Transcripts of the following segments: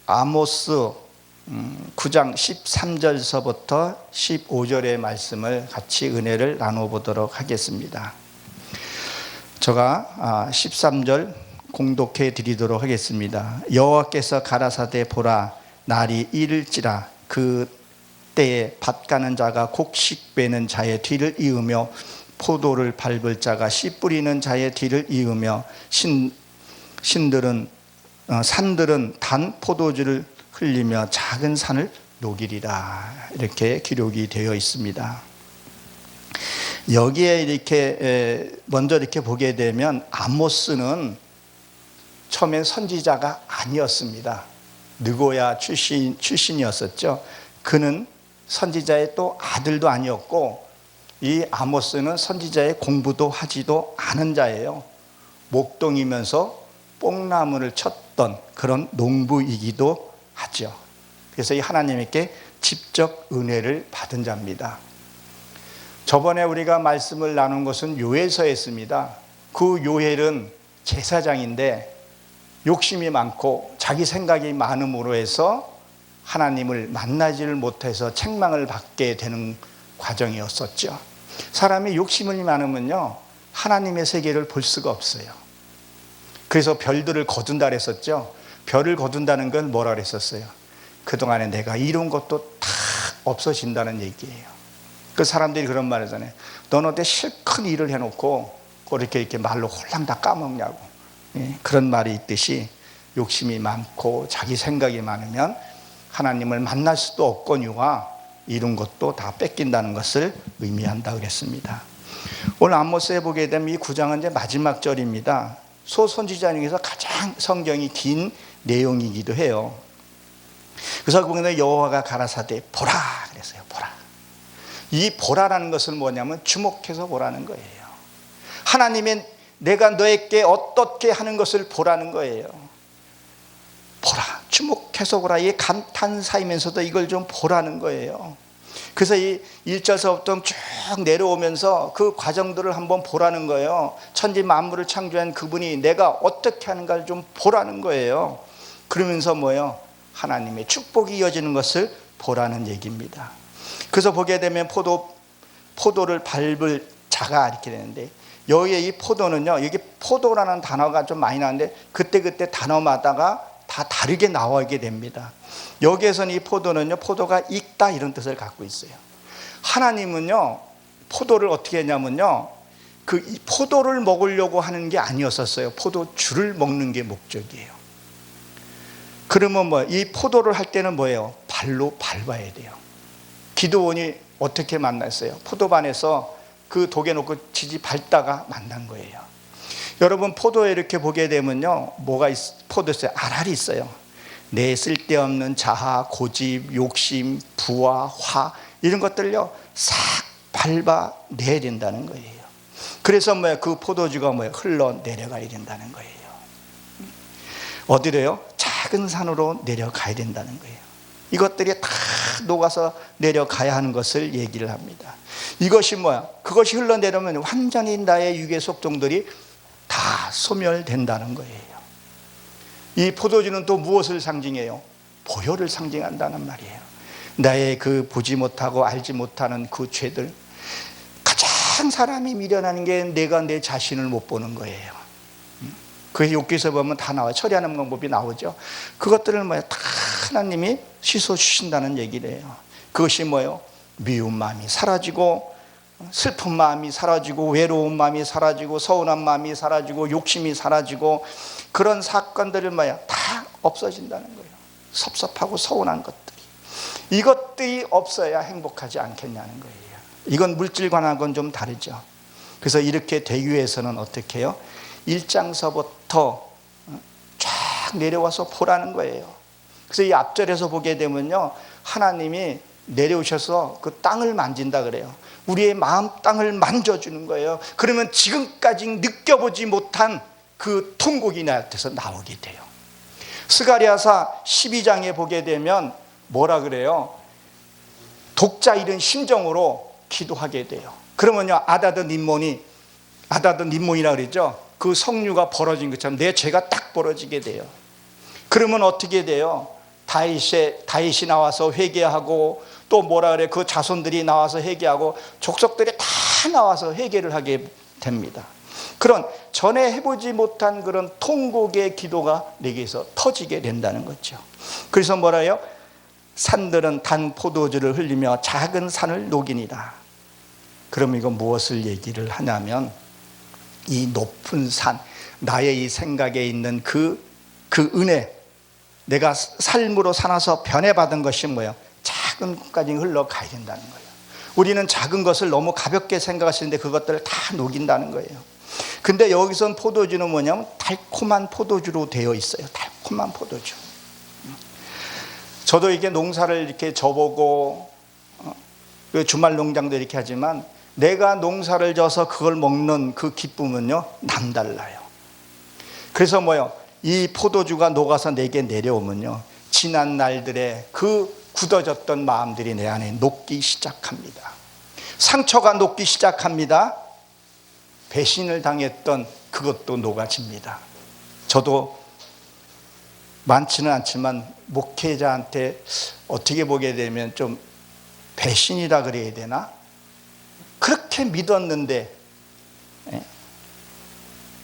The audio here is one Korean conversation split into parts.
아모스 9장 13절서부터 15절의 말씀을 같이 은혜를 나눠보도록 하겠습니다. 제가 13절 공독해 드리도록 하겠습니다. 여호와께서 가라사대 보라, 날이 이를지라. 그 때에 밭 가는 자가 곡식 베는 자의 뒤를 이으며 포도를 밟을 자가 씨 뿌리는 자의 뒤를 이으며 산들은 단 포도주를 흘리며 작은 산을 녹이리라. 이렇게 기록이 되어 있습니다. 여기에 이렇게 먼저 이렇게 보게 되면 아모스는 처음엔 선지자가 아니었습니다. 느고야 출신이었었죠. 그는 선지자의 또 아들도 아니었고, 이 아모스는 선지자의 공부도 하지도 않은 자예요. 목동이면서 뽕나무를 쳤던 그런 농부이기도 하죠. 그래서 이 하나님께 직접 은혜를 받은 자입니다. 저번에 우리가 말씀을 나눈 것은 요엘서였습니다. 그 요엘은 제사장인데 욕심이 많고 자기 생각이 많음으로 해서 하나님을 만나지를 못해서 책망을 받게 되는 과정이었었죠. 사람이 욕심이 많으면요, 하나님의 세계를 볼 수가 없어요. 그래서 별들을 거둔다 그랬었죠. 별을 거둔다는 건 뭐라 그랬었어요? 그동안에 내가 이룬 것도 다 없어진다는 얘기예요. 그 사람들이 그런 말 하잖아요. 너는 어때 실컷 일을 해놓고 이렇게 말로 홀랑 다 까먹냐고. 그런 말이 있듯이 욕심이 많고 자기 생각이 많으면 하나님을 만날 수도 없거니와 이룬 것도 다 뺏긴다는 것을 의미한다 그랬습니다. 오늘 아모스에 보게 되면 이 9장은 이제 마지막 절입니다. 소선지자 중에서 가장 성경이 긴 내용이기도 해요. 그래서 거기서 여호와가 가라사대 보라 그랬어요. 보라. 이 보라라는 것은 뭐냐면 주목해서 보라는 거예요. 하나님의 내가 너에게 어떻게 하는 것을 보라는 거예요. 보라, 주목해서 보라. 이 감탄사이면서도 이걸 좀 보라는 거예요. 그래서 이 1절서부터 쭉 내려오면서 그 과정들을 한번 보라는 거예요. 천지 만물을 창조한 그분이 내가 어떻게 하는가를 좀 보라는 거예요. 그러면서 뭐예요? 하나님의 축복이 이어지는 것을 보라는 얘기입니다. 그래서 보게 되면 포도를 밟을 자가 이렇게 되는데, 여기에 이 포도는요, 여기 포도라는 단어가 좀 많이 나오는데 그때 단어마다가 다 다르게 나오게 됩니다. 여기에서는 이 포도는요, 포도가 익다 이런 뜻을 갖고 있어요. 하나님은요, 포도를 어떻게 했냐면요, 이 포도를 먹으려고 하는 게 아니었었어요. 포도주를 먹는 게 목적이에요. 그러면 이 포도를 할 때는 뭐예요? 발로 밟아야 돼요. 기드온이 어떻게 만났어요? 포도반에서 그 독에 놓고 지지 밟다가 만난 거예요. 여러분, 포도에 이렇게 보게 되면요, 포도에 알알이 있어요. 내 쓸데없는 자아, 고집, 욕심, 부와 화 이런 것들요 싹 밟아내야 된다는 거예요. 그래서 그 포도주가 흘러내려가야 된다는 거예요. 어디로요? 작은 산으로 내려가야 된다는 거예요. 이것들이 다 녹아서 내려가야 하는 것을 얘기를 합니다. 이것이 그것이 흘러내려면 완전히 나의 육의 속종들이 다 소멸된다는 거예요. 이 포도주는 또 무엇을 상징해요? 보혈을 상징한다는 말이에요. 나의 그 보지 못하고 알지 못하는 그 죄들, 가장 사람이 미련하는 게 내가 내 자신을 못 보는 거예요. 그 욥기서 보면 다 나와요. 처리하는 방법이 나오죠. 그것들을 다 하나님이 씻어 주신다는 얘기를 해요. 그것이 미운 마음이 사라지고, 슬픈 마음이 사라지고, 외로운 마음이 사라지고, 서운한 마음이 사라지고, 욕심이 사라지고, 그런 사건들을 다 없어진다는 거예요. 섭섭하고 서운한 것들이, 이것들이 없어야 행복하지 않겠냐는 거예요. 이건 물질과는 좀 다르죠. 그래서 이렇게 되기 위해서는 어떻게 해요? 1장서부터 쫙 내려와서 보라는 거예요. 그래서 이 앞절에서 보게 되면요, 하나님이 내려오셔서 그 땅을 만진다 그래요. 우리의 마음 땅을 만져주는 거예요. 그러면 지금까지 느껴보지 못한 그 통곡이 나한테서 나오게 돼요. 스가랴서 12장에 보게 되면 뭐라 그래요? 독자 이른 심정으로 기도하게 돼요. 그러면요, 아다드 림몬이라 그러죠. 그 성류가 벌어진 것처럼 내 죄가 딱 벌어지게 돼요. 그러면 어떻게 돼요? 다윗이 나와서 회개하고, 또 뭐라 그래, 그 자손들이 나와서 회개하고, 족속들이 다 나와서 회개를 하게 됩니다. 그런 전에 해보지 못한 그런 통곡의 기도가 내게서 터지게 된다는 거죠. 그래서 뭐라요? 산들은 단 포도주를 흘리며 작은 산을 녹이니라. 그럼 이거 무엇을 얘기를 하냐면, 이 높은 산, 나의 이 생각에 있는 그 은혜, 내가 삶으로 살아서 변해받은 것이 뭐예요? 작은 것까지 흘러가야 된다는 거예요. 우리는 작은 것을 너무 가볍게 생각하시는데 그것들을 다 녹인다는 거예요. 근데 여기선 포도주는 뭐냐면 달콤한 포도주로 되어 있어요. 달콤한 포도주. 저도 이게 농사를 이렇게 져보고, 주말 농장도 이렇게 하지만, 내가 농사를 져서 그걸 먹는 그 기쁨은요, 남달라요. 그래서 뭐요? 이 포도주가 녹아서 내게 내려오면요, 지난 날들의 그 굳어졌던 마음들이 내 안에 녹기 시작합니다. 상처가 녹기 시작합니다. 배신을 당했던 그것도 녹아집니다. 저도 많지는 않지만 목회자한테 어떻게 보게 되면 좀 배신이라 그래야 되나? 그렇게 믿었는데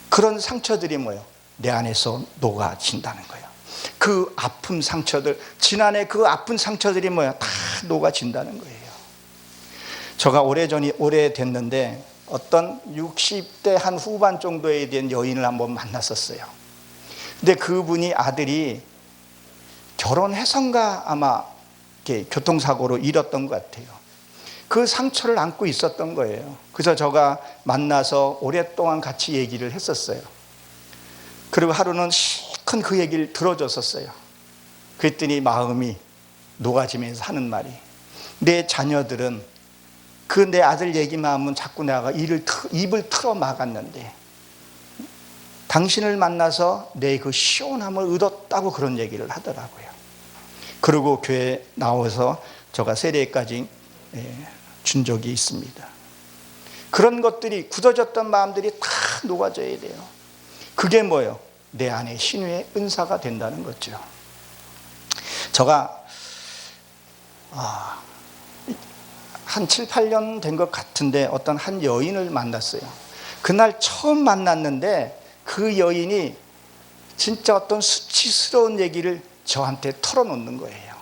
그런 상처들이 뭐예요? 내 안에서 녹아진다는 거예요. 그 아픈 상처들, 지난해 그 아픈 상처들이 뭐예요? 다 녹아진다는 거예요. 제가 오래됐는데 어떤 60대 한 후반 정도에 된 여인을 한번 만났었어요. 근데 그분이 아들이 결혼해서인가 아마 이렇게 교통사고로 잃었던 것 같아요. 그 상처를 안고 있었던 거예요. 그래서 제가 만나서 오랫동안 같이 얘기를 했었어요. 그리고 하루는 시큰 그 얘기를 들어줬었어요. 그랬더니 마음이 녹아지면서 하는 말이, 내 자녀들은 그 내 아들 얘기만 하면 자꾸 내가 입을 틀어 막았는데 당신을 만나서 내 그 시원함을 얻었다고 그런 얘기를 하더라고요. 그리고 교회 나와서 제가 세례까지 준 적이 있습니다. 그런 것들이, 굳어졌던 마음들이 다 녹아져야 돼요. 그게 뭐예요? 내 안에 신유의 은사가 된다는 거죠. 제가 한 7, 8년 된 것 같은데 어떤 한 여인을 만났어요. 그날 처음 만났는데 그 여인이 진짜 어떤 수치스러운 얘기를 저한테 털어놓는 거예요.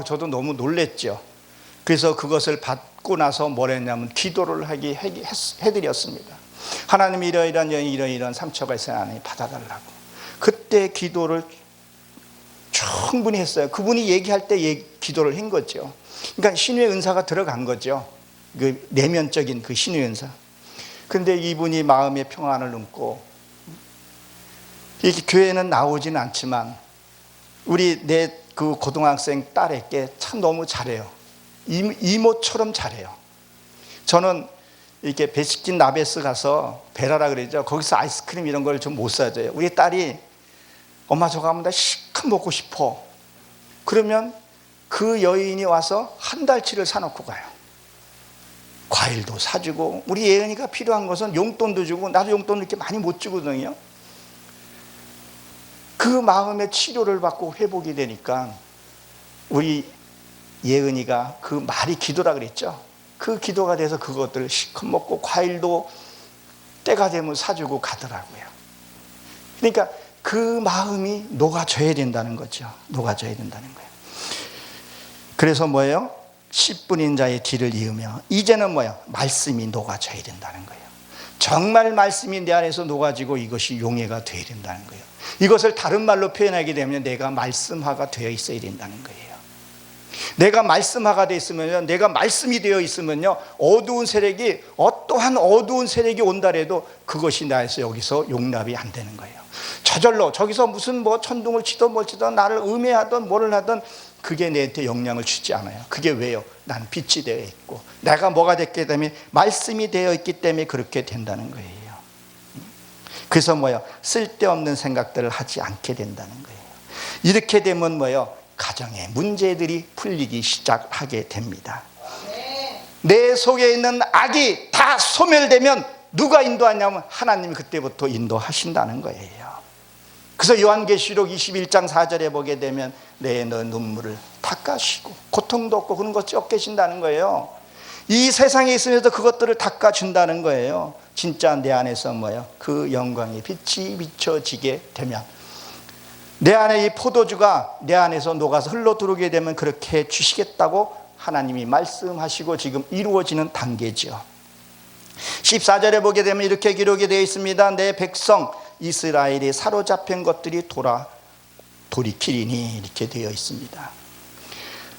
저도 너무 놀랬죠. 그래서 그것을 받고 나서 뭘 했냐면 기도를 해드렸습니다. 하나님, 이러이러한 상처가 있어요. 하나님 받아달라고. 그때 기도를 충분히 했어요. 그분이 얘기할 때 기도를 한 거죠. 그러니까 신유의 은사가 들어간 거죠. 그 내면적인 그 신유의 은사. 근데 이분이 마음의 평안을 얻고, 이렇게 교회는 나오지는 않지만 우리 내 그 고등학생 딸에게 참 너무 잘해요. 이모처럼 잘해요. 저는 이렇게 베스킨 라빈스 가서 베라라 그러죠. 거기서 아이스크림 이런 걸 좀 못 사줘요. 우리 딸이 엄마 저거 하면 나 실컷 먹고 싶어. 그러면 그 여인이 와서 한 달치를 사놓고 가요. 과일도 사주고, 우리 예은이가 필요한 것은 용돈도 주고, 나도 용돈 이렇게 많이 못 주거든요. 그 마음의 치료를 받고 회복이 되니까 우리 예은이가 그 말이 기도라 그랬죠. 그 기도가 돼서 그것들을 실컷 먹고 과일도 때가 되면 사주고 가더라고요. 그러니까 그 마음이 녹아져야 된다는 거죠. 녹아져야 된다는 거예요. 그래서 뭐예요? 10분인 자의 뒤를 이으며, 이제는 뭐예요? 말씀이 녹아져야 된다는 거예요. 정말 말씀이 내 안에서 녹아지고 이것이 용해가 되어야 된다는 거예요. 이것을 다른 말로 표현하게 되면 내가 말씀화가 되어 있어야 된다는 거예요. 내가 말씀화가 되어 있으면요, 내가 말씀이 되어 있으면요, 어떠한 어두운 세력이 온다 해도 그것이 나에서 여기서 용납이 안 되는 거예요. 저절로 저기서 무슨 천둥을 치든 뭘 치든 나를 음해하든 뭐를 하든 그게 내한테 영향을 주지 않아요. 그게 왜요? 난 빛이 되어 있고 내가 뭐가 됐기 때문에 말씀이 되어 있기 때문에 그렇게 된다는 거예요. 그래서 쓸데없는 생각들을 하지 않게 된다는 거예요. 이렇게 되면 가정의 문제들이 풀리기 시작하게 됩니다. 내 속에 있는 악이 다 소멸되면 누가 인도하냐면 하나님이 그때부터 인도하신다는 거예요. 그래서 요한계시록 21장 4절에 보게 되면 내 너 눈물을 닦아주시고 고통도 없고 그런 것 쫓겨신다는 거예요. 이 세상에 있으면서 그것들을 닦아준다는 거예요. 진짜 내 안에서 그 영광의 빛이 비춰지게 되면, 내 안에 이 포도주가 내 안에서 녹아서 흘러 들어오게 되면 그렇게 주시겠다고 하나님이 말씀하시고 지금 이루어지는 단계죠. 14절에 보게 되면 이렇게 기록이 되어 있습니다. 내 백성 이스라엘이 사로잡힌 것들이 돌이키리니, 이렇게 되어 있습니다.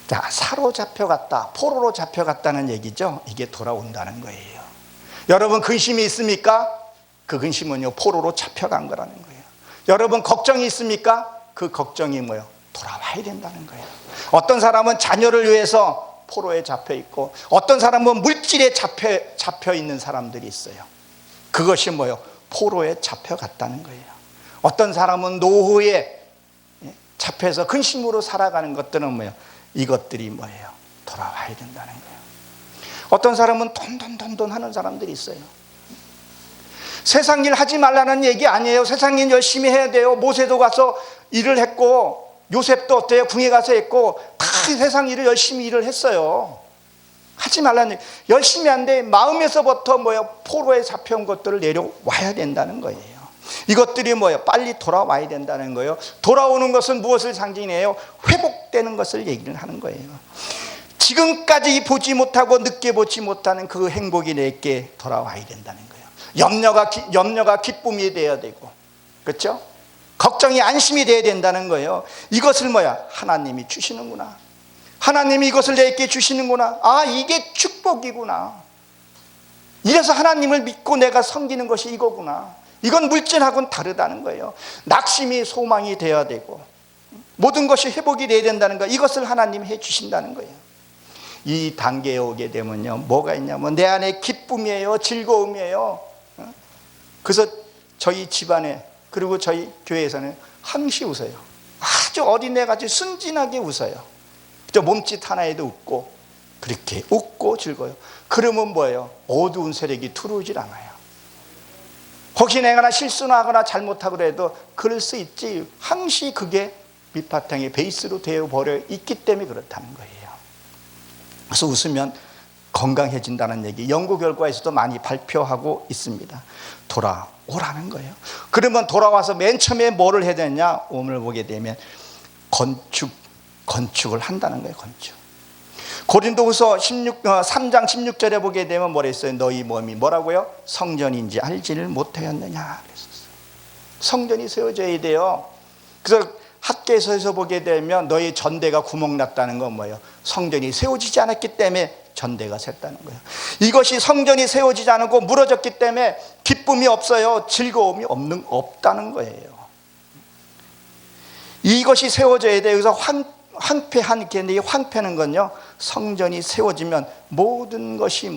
자, 사로잡혀갔다, 포로로 잡혀갔다는 얘기죠. 이게 돌아온다는 거예요. 여러분 근심이 있습니까? 그 근심은요, 포로로 잡혀간 거라는 거예요. 여러분 걱정이 있습니까? 그 걱정이 돌아와야 된다는 거예요. 어떤 사람은 자녀를 위해서 포로에 잡혀 있고, 어떤 사람은 물질에 잡혀 있는 사람들이 있어요. 그것이 포로에 잡혀갔다는 거예요. 어떤 사람은 노후에 잡혀서 근심으로 살아가는 것들은 이것들이 돌아와야 된다는 거예요. 어떤 사람은 돈 하는 사람들이 있어요. 세상 일 하지 말라는 얘기 아니에요. 세상 일 열심히 해야 돼요. 모세도 가서 일을 했고, 요셉도 어때요? 궁에 가서 했고, 다 세상 일을 열심히 일을 했어요. 하지 말라는 얘기. 열심히 한데 마음에서부터 포로에 잡혀온 것들을 내려와야 된다는 거예요. 이것들이 빨리 돌아와야 된다는 거예요. 돌아오는 것은 무엇을 상징해요? 회복되는 것을 얘기를 하는 거예요. 지금까지 보지 못하고 느껴보지 못하는 그 행복이 내게 돌아와야 된다는 거예요. 염려가 기쁨이 되어야 되고, 그렇죠? 걱정이 안심이 되어야 된다는 거예요. 이것을 하나님이 주시는구나. 하나님이 이것을 내게 주시는구나. 아, 이게 축복이구나. 이래서 하나님을 믿고 내가 섬기는 것이 이거구나. 이건 물질하고는 다르다는 거예요. 낙심이 소망이 되어야 되고, 모든 것이 회복이 되어야 된다는 거예요. 이것을 하나님이 해 주신다는 거예요. 이 단계에 오게 되면요, 뭐가 있냐면 내 안에 기쁨이에요, 즐거움이에요. 그래서 저희 집안에, 그리고 저희 교회에서는 항시 웃어요. 아주 어린애같이 순진하게 웃어요. 저 몸짓 하나에도 웃고, 그렇게 웃고 즐거워요. 그러면 어두운 세력이 들어오질 않아요. 혹시 내가 실수하거나 잘못하고 해도 그럴 수 있지, 항시 그게 밑바탕에 베이스로 되어버려 있기 때문에 그렇다는 거예요. 그래서 웃으면 건강해진다는 얘기, 연구 결과에서도 많이 발표하고 있습니다. 돌아오라는 거예요. 그러면 돌아와서 맨 처음에 뭐를 해야 되냐? 오늘 보게 되면 건축을 한다는 거예요. 건축. 고린도후서 3장 16절에 보게 되면 뭐라 했어요? 너희 몸이 뭐라고요? 성전인지 알지를 못하였느냐 그랬었어요. 성전이 세워져야 돼요. 그래서 학개서에서 보게 되면 너희 전대가 구멍났다는 건 뭐예요? 성전이 세워지지 않았기 때문에 전대가 샜다는 거예요. 이것이 성전이 세워지지 않고 무너졌기 때문에 기쁨이 없어요. 즐거움이 없다는 거예요. 이것이 세워져야 돼요. 그래서 황폐한 게, 이 황폐는 건요, 성전이 세워지면 모든 것이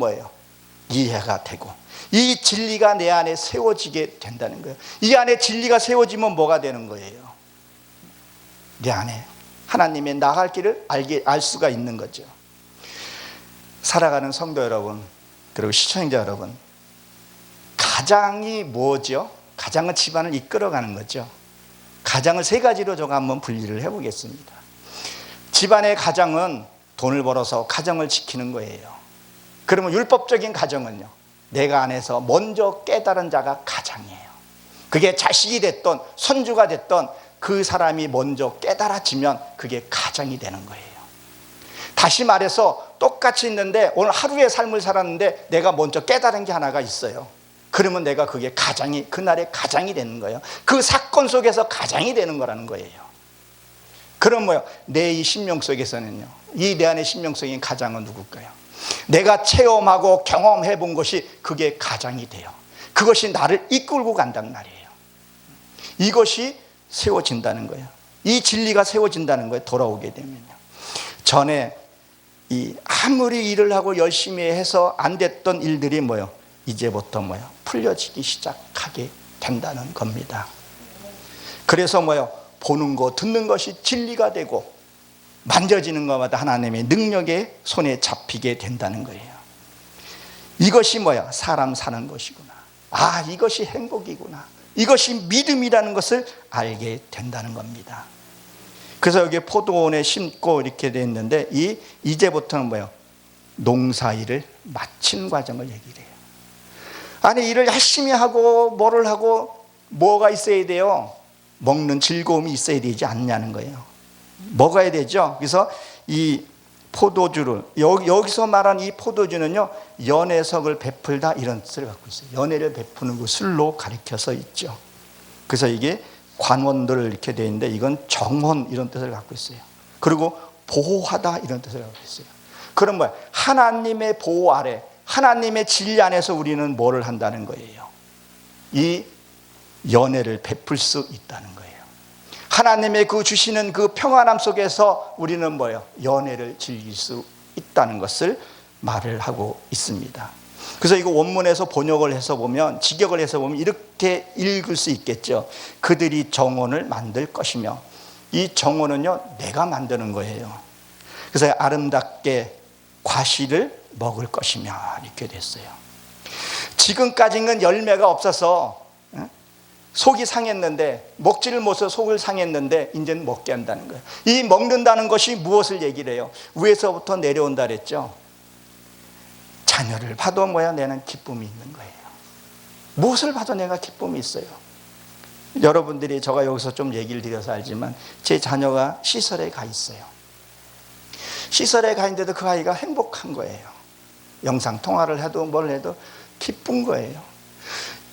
이해가 되고, 이 진리가 내 안에 세워지게 된다는 거예요. 이 안에 진리가 세워지면 뭐가 되는 거예요? 내 안에 하나님의 나갈 길을 알 수가 있는 거죠. 살아가는 성도 여러분, 그리고 시청자 여러분, 가장이 뭐죠? 가장은 집안을 이끌어가는 거죠. 가장을 세 가지로 제가 한번 분리를 해보겠습니다. 집안의 가장은 돈을 벌어서 가정을 지키는 거예요. 그러면 율법적인 가정은요, 내가 안에서 먼저 깨달은 자가 가장이에요. 그게 자식이 됐던 손주가 됐던 그 사람이 먼저 깨달아지면 그게 가장이 되는 거예요. 다시 말해서 똑같이 있는데 오늘 하루의 삶을 살았는데 내가 먼저 깨달은 게 하나가 있어요. 그러면 내가 그게 가장이, 그날의 가장이 되는 거예요. 그 사건 속에서 가장이 되는 거라는 거예요. 그럼 내 이 심령 속에서는요, 이 내 안의 심령 속인 가장은 누굴까요? 내가 체험하고 경험해 본 것이 그게 가장이 돼요. 그것이 나를 이끌고 간단 말이에요. 이것이 세워진다는 거예요. 이 진리가 세워진다는 거예요. 돌아오게 되면요. 전에 아무리 일을 하고 열심히 해서 안 됐던 일들이 이제부터 풀려지기 시작하게 된다는 겁니다. 그래서 보는 거, 듣는 것이 진리가 되고, 만져지는 것마다 하나님의 능력의 손에 잡히게 된다는 거예요. 이것이 사람 사는 것이구나. 아, 이것이 행복이구나. 이것이 믿음이라는 것을 알게 된다는 겁니다. 그래서 여기 포도원에 심고 이렇게 돼 있는데 이제부터는 뭐예요? 농사일을 마친 과정을 얘기를 해요. 아니, 일을 열심히 하고 뭐를 하고 뭐가 있어야 돼요? 먹는 즐거움이 있어야 되지 않냐는 거예요. 먹어야 되죠. 그래서 이 포도주를 여기서 말한 이 포도주는요, 연회석을 베풀다 이런 뜻을 갖고 있어요. 연회를 베푸는 그 술로 가리켜서 있죠. 그래서 이게 관원들 이렇게 되어 있는데 이건 정혼 이런 뜻을 갖고 있어요. 그리고 보호하다 이런 뜻을 갖고 있어요. 그럼 뭐야? 하나님의 보호 아래, 하나님의 진리 안에서 우리는 뭐를 한다는 거예요? 이 연회를 베풀 수 있다는 거예요. 하나님의 그 주시는 그 평안함 속에서 우리는 뭐예요? 연회를 즐길 수 있다는 것을 말을 하고 있습니다. 그래서 이거 원문에서 번역을 해서 보면, 직역을 해서 보면 이렇게 읽을 수 있겠죠. 그들이 정원을 만들 것이며, 이 정원은요, 내가 만드는 거예요. 그래서 아름답게 과실을 먹을 것이며 이렇게 됐어요. 지금까지는 열매가 없어서 속이 상했는데, 먹지를 못해서 속을 상했는데 이제는 먹게 한다는 거예요. 이 먹는다는 것이 무엇을 얘기를 해요? 위에서부터 내려온다 그랬죠. 자녀를 봐도 뭐야, 내는 기쁨이 있는 거예요. 무엇을 봐도 내가 기쁨이 있어요. 여러분들이, 제가 여기서 좀 얘기를 드려서 알지만 제 자녀가 시설에 가 있어요. 시설에 가 있는데도 그 아이가 행복한 거예요. 영상 통화를 해도 뭘 해도 기쁜 거예요.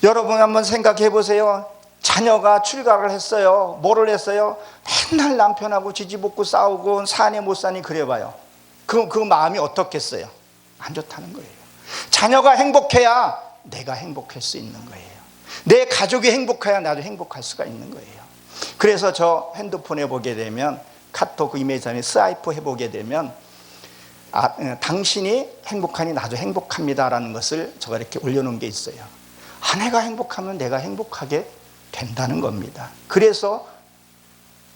여러분 한번 생각해 보세요. 자녀가 출가를 했어요. 뭐를 했어요? 맨날 남편하고 지지볶고 싸우고 사니 못 사니 그래봐요. 그 마음이 어떻겠어요? 안 좋다는 거예요. 자녀가 행복해야 내가 행복할 수 있는 거예요. 내 가족이 행복해야 나도 행복할 수가 있는 거예요. 그래서 저 핸드폰에 보게 되면, 카톡 이메일에 스와이프 해보게 되면, 당신이 행복하니 나도 행복합니다라는 것을 제가 이렇게 올려놓은 게 있어요. 아내가 행복하면 내가 행복하게 된다는 겁니다. 그래서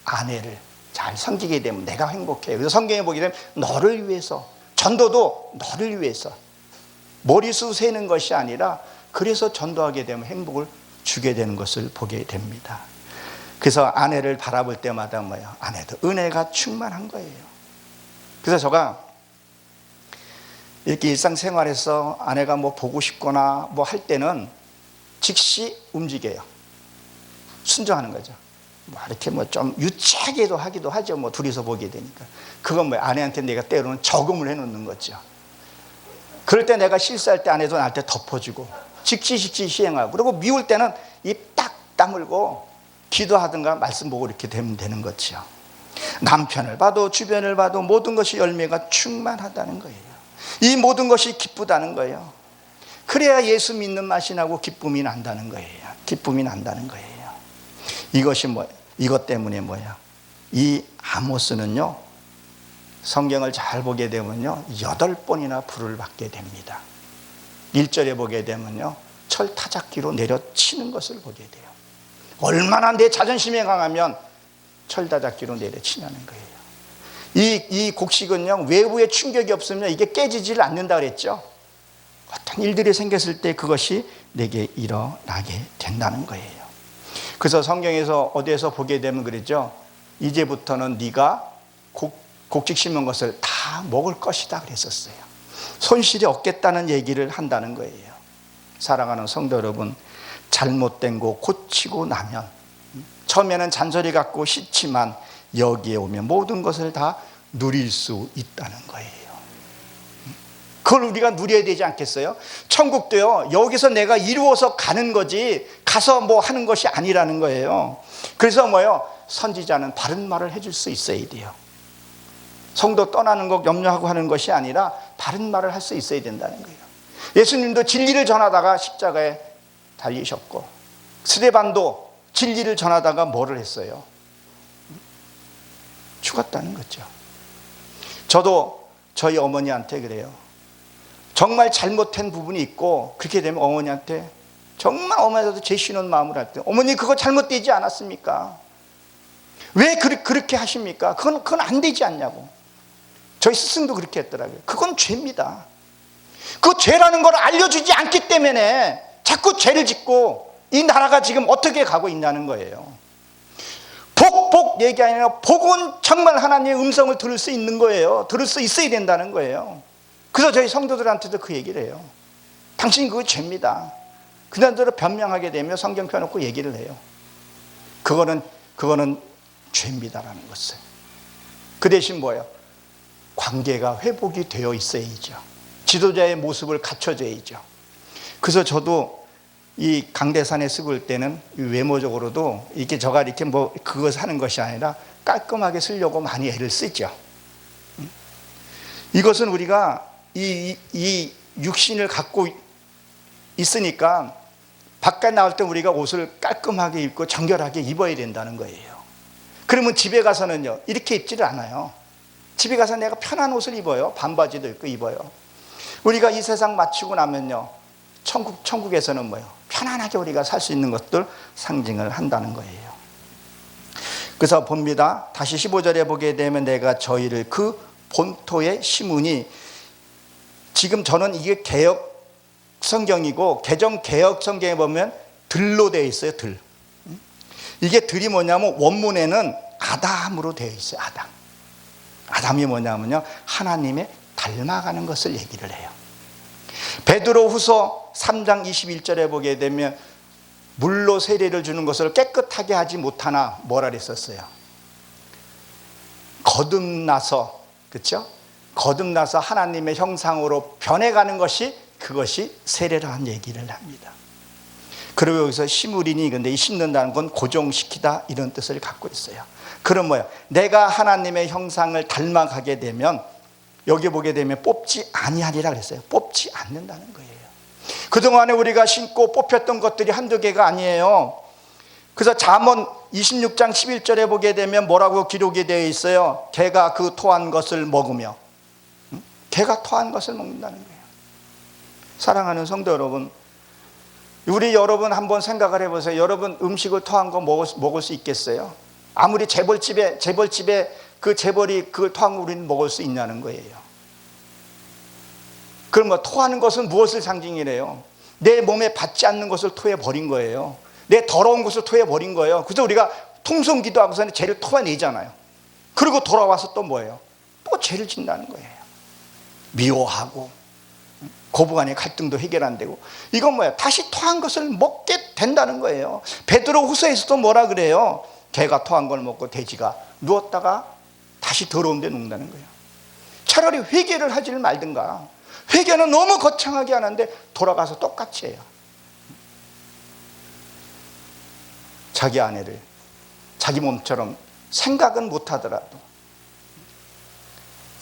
아내를 잘 섬기게 되면 내가 행복해요. 그래서 성경에 보게 되면 너를 위해서, 전도도 너를 위해서, 머리수 세는 것이 아니라 그래서 전도하게 되면 행복을 주게 되는 것을 보게 됩니다. 그래서 아내를 바라볼 때마다 뭐예요? 아내도 은혜가 충만한 거예요. 그래서 제가 이렇게 일상생활에서 아내가 뭐 보고 싶거나 뭐 할 때는 즉시 움직여요. 순종하는 거죠. 뭐 이렇게 뭐 좀 유치하게도 하기도 하죠. 뭐 둘이서 보게 되니까. 그건 뭐 아내한테 내가 때로는 저금을 해놓는 거죠. 그럴 때 내가 실수할 때 아내도 나한테 덮어주고 즉시 시행하고, 그리고 미울 때는 입 딱 다물고 기도하든가 말씀 보고 이렇게 되면 되는 거죠. 남편을 봐도 주변을 봐도 모든 것이 열매가 충만하다는 거예요. 이 모든 것이 기쁘다는 거예요. 그래야 예수 믿는 맛이 나고 기쁨이 난다는 거예요. 기쁨이 난다는 거예요. 이것이 이것 때문에 뭐야? 이 아모스는요, 성경을 잘 보게 되면요, 8번이나 불을 받게 됩니다. 1절에 보게 되면요, 철 타작기로 내려치는 것을 보게 돼요. 얼마나 내 자존심이 강하면 철 타작기로 내려치냐는 거예요. 이 곡식은요, 외부의 충격이 없으면 이게 깨지질 않는다 그랬죠. 어떤 일들이 생겼을 때 그것이 내게 일어나게 된다는 거예요. 그래서 성경에서 어디에서 보게 되면 그러죠. 이제부터는 네가 곡식 심은 것을 다 먹을 것이다 그랬었어요. 손실이 없겠다는 얘기를 한다는 거예요. 사랑하는 성도 여러분, 잘못된 거 고치고 나면, 처음에는 잔소리 같고 싫지만 여기에 오면 모든 것을 다 누릴 수 있다는 거예요. 그걸 우리가 누려야 되지 않겠어요? 천국도요, 여기서 내가 이루어서 가는 거지 가서 뭐 하는 것이 아니라는 거예요. 그래서 뭐요? 선지자는 바른 말을 해줄 수 있어야 돼요. 성도 떠나는 것 염려하고 하는 것이 아니라 바른 말을 할 수 있어야 된다는 거예요. 예수님도 진리를 전하다가 십자가에 달리셨고, 스데반도 진리를 전하다가 뭐를 했어요? 죽었다는 거죠. 저도 저희 어머니한테 그래요. 정말 잘못한 부분이 있고, 그렇게 되면 어머니한테 정말 어머니도 제쉬는 마음을 할 때, 어머니 그거 잘못되지 않았습니까? 왜 그렇게 하십니까? 그건 안 되지 않냐고. 저희 스승도 그렇게 했더라고요. 그건 죄입니다. 그 죄라는 걸 알려주지 않기 때문에 자꾸 죄를 짓고 이 나라가 지금 어떻게 가고 있냐는 거예요. 복 얘기 아니라 복은 정말 하나님의 음성을 들을 수 있는 거예요. 들을 수 있어야 된다는 거예요. 그래서 저희 성도들한테도 그 얘기를 해요. 당신 그거 죄입니다. 그날대로 변명하게 되면 성경 펴놓고 얘기를 해요. 그거는 죄입니다라는 것을. 그 대신 뭐예요? 관계가 회복이 되어 있어야죠. 지도자의 모습을 갖춰줘야죠. 그래서 저도 이 강대산에 쓰을 때는 외모적으로도 이렇게 저가 이렇게 뭐 그거 사는 것이 아니라 깔끔하게 쓰려고 많이 애를 쓰죠. 이것은 우리가 이 육신을 갖고 있으니까 바깥 나올 때 우리가 옷을 깔끔하게 입고 정결하게 입어야 된다는 거예요. 그러면 집에 가서는요, 이렇게 입지를 않아요. 집에 가서 내가 편한 옷을 입어요. 반바지도 입고 입어요. 우리가 이 세상 마치고 나면요, 천국에서는 뭐예요? 편안하게 우리가 살 수 있는 것들 상징을 한다는 거예요. 그래서 봅니다. 다시 15절에 보게 되면 내가 저희를 그 본토에 심으니, 지금 저는 이게 개역 성경이고 개정 성경에 보면 들로 되어 있어요. 들. 이게 들이 뭐냐면 원문에는 아담으로 되어 있어요. 아담이 뭐냐면요, 하나님의 닮아가는 것을 얘기를 해요. 베드로후서 3장 21절에 보게 되면 물로 세례를 주는 것을 깨끗하게 하지 못하나 뭐라 그랬었어요? 거듭나서, 그렇죠? 거듭나서 하나님의 형상으로 변해가는 것이, 그것이 세례라는 얘기를 합니다. 그리고 여기서 심으리니, 근데 이 심는다는 건 고정시키다 이런 뜻을 갖고 있어요. 그럼 뭐예요? 내가 하나님의 형상을 닮아가게 되면, 여기 보게 되면 뽑지 아니하리라 그랬어요. 뽑지 않는다는 거예요. 그동안에 우리가 신고 뽑혔던 것들이 한두 개가 아니에요. 그래서 잠언 26장 11절에 보게 되면 뭐라고 기록이 되어 있어요? 개가 그 토한 것을 먹으며, 개가 토한 것을 먹는다는 거예요. 사랑하는 성도 여러분, 우리 여러분 한번 생각을 해보세요. 여러분 음식을 토한 거 먹을 수 있겠어요? 아무리 재벌집에 그 재벌이 그걸 토한 거 우리는 먹을 수 있냐는 거예요. 그럼 뭐 토하는 것은 무엇을 상징이래요? 내 몸에 받지 않는 것을 토해 버린 거예요. 내 더러운 것을 토해 버린 거예요. 그래서 우리가 통성 기도하고서는 죄를 토해내잖아요. 그리고 돌아와서 또 뭐예요? 또 죄를 짓는다는 거예요. 미워하고 고부간의 갈등도 해결 안 되고, 이건 뭐예요? 다시 토한 것을 먹게 된다는 거예요. 베드로 후서에서도 뭐라 그래요? 개가 토한 걸 먹고 돼지가 누웠다가 다시 더러운 데 눕는다는 거예요. 차라리 회개를 하지를 말든가. 회개는 너무 거창하게 하는데 돌아가서 똑같이 해요. 자기 아내를 자기 몸처럼 생각은 못하더라도,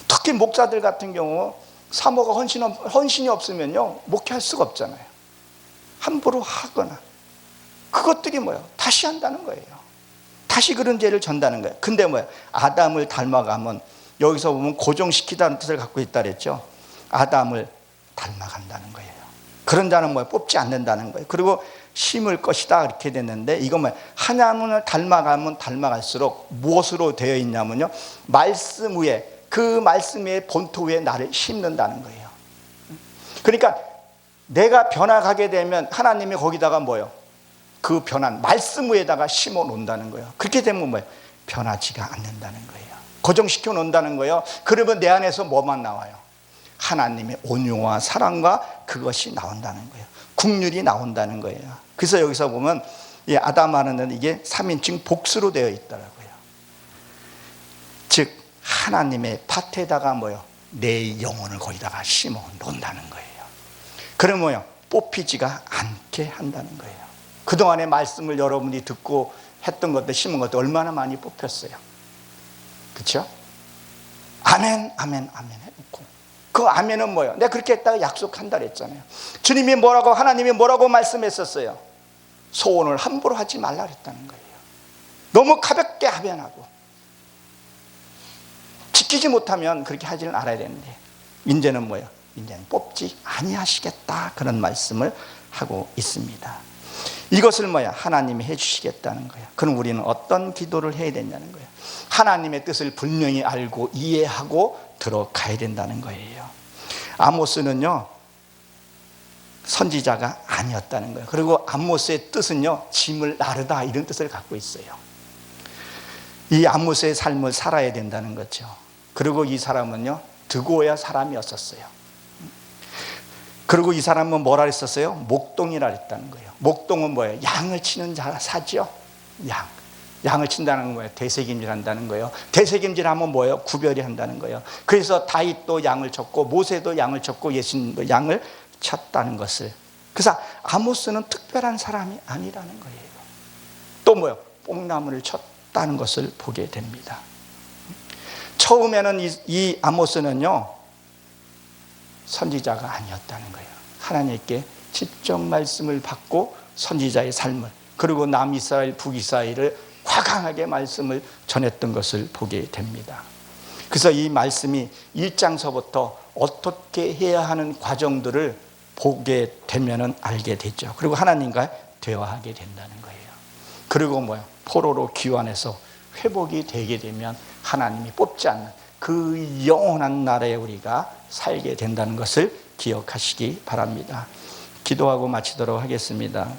특히 목사들 같은 경우 사모가 헌신이 없으면요, 목회할 수가 없잖아요. 함부로 하거나, 그것들이 뭐예요? 다시 한다는 거예요. 다시 그런 죄를 전다는 거예요. 근데 뭐예요? 아담을 닮아가면, 여기서 보면 고정시키다는 뜻을 갖고 있다 그랬죠. 아담을 닮아간다는 거예요. 그런 자는 뭐예요? 뽑지 않는다는 거예요. 그리고 심을 것이다 이렇게 됐는데, 이건 뭐예요? 하나님을 닮아가면 닮아갈수록 무엇으로 되어 있냐면요, 말씀 위에, 그 말씀 위에 본토 위에 나를 심는다는 거예요. 그러니까 내가 변화가게 되면 하나님이 거기다가 뭐예요? 그 변한 말씀 위에다가 심어 놓는다는 거예요. 그렇게 되면 뭐예요? 변하지가 않는다는 거예요. 고정시켜 놓는다는 거예요. 그러면 내 안에서 뭐만 나와요? 하나님의 온유와 사랑과 그것이 나온다는 거예요. 국률이 나온다는 거예요. 그래서 여기서 보면 이 아담 하는 이게 3인칭 복수로 되어 있더라고요. 즉 하나님의 밭에다가 뭐요? 내 영혼을 거기다가 심어 놓는다는 거예요. 그럼 뭐요? 뽑히지가 않게 한다는 거예요. 그동안의 말씀을 여러분이 듣고 했던 것들, 심은 것들 얼마나 많이 뽑혔어요. 그렇죠? 아멘, 아멘, 아멘 해놓고, 그 아멘은 뭐예요? 내가 그렇게 했다고 약속한다 그랬잖아요. 주님이 뭐라고, 하나님이 뭐라고 말씀했었어요? 소원을 함부로 하지 말라 그랬다는 거예요. 너무 가볍게 아멘하고 지키지 못하면 그렇게 하지는 않아야 되는데, 이제는 뭐예요? 이제는 뽑지 아니하시겠다, 그런 말씀을 하고 있습니다. 이것을 뭐야? 하나님이 해주시겠다는 거예요. 그럼 우리는 어떤 기도를 해야 되냐는 거예요. 하나님의 뜻을 분명히 알고 이해하고 들어가야 된다는 거예요. 아모스는요, 선지자가 아니었다는 거예요. 그리고 아모스의 뜻은요, 짐을 나르다 이런 뜻을 갖고 있어요. 이 아모스의 삶을 살아야 된다는 거죠. 그리고 이 사람은요, 드고야 사람이었었어요. 그리고 이 사람은 뭐라 했었어요? 목동이라 했다는 거예요. 목동은 뭐예요? 양을 치는 사죠. 양을 친다는 거예요. 대세김질 한다는 거예요. 대세김질 하면 뭐예요? 구별이 한다는 거예요. 그래서 다윗도 양을 쳤고 모세도 양을 쳤고 예수님도 양을 쳤다는 것을. 그래서 아모스는 특별한 사람이 아니라는 거예요. 또 뭐예요? 뽕나무를 쳤다는 것을 보게 됩니다. 처음에는 이 아모스는요, 선지자가 아니었다는 거예요. 하나님께 직접 말씀을 받고 선지자의 삶을, 그리고 남이스라엘 북이스라엘을 과감하게 말씀을 전했던 것을 보게 됩니다. 그래서 이 말씀이 1장서부터 어떻게 해야 하는 과정들을 보게 되면 알게 되죠. 그리고 하나님과 대화하게 된다는 거예요. 그리고 뭐요? 포로로 귀환해서 회복이 되게 되면 하나님이 뽑지 않는 그 영원한 나라에 우리가 살게 된다는 것을 기억하시기 바랍니다. 기도하고 마치도록 하겠습니다.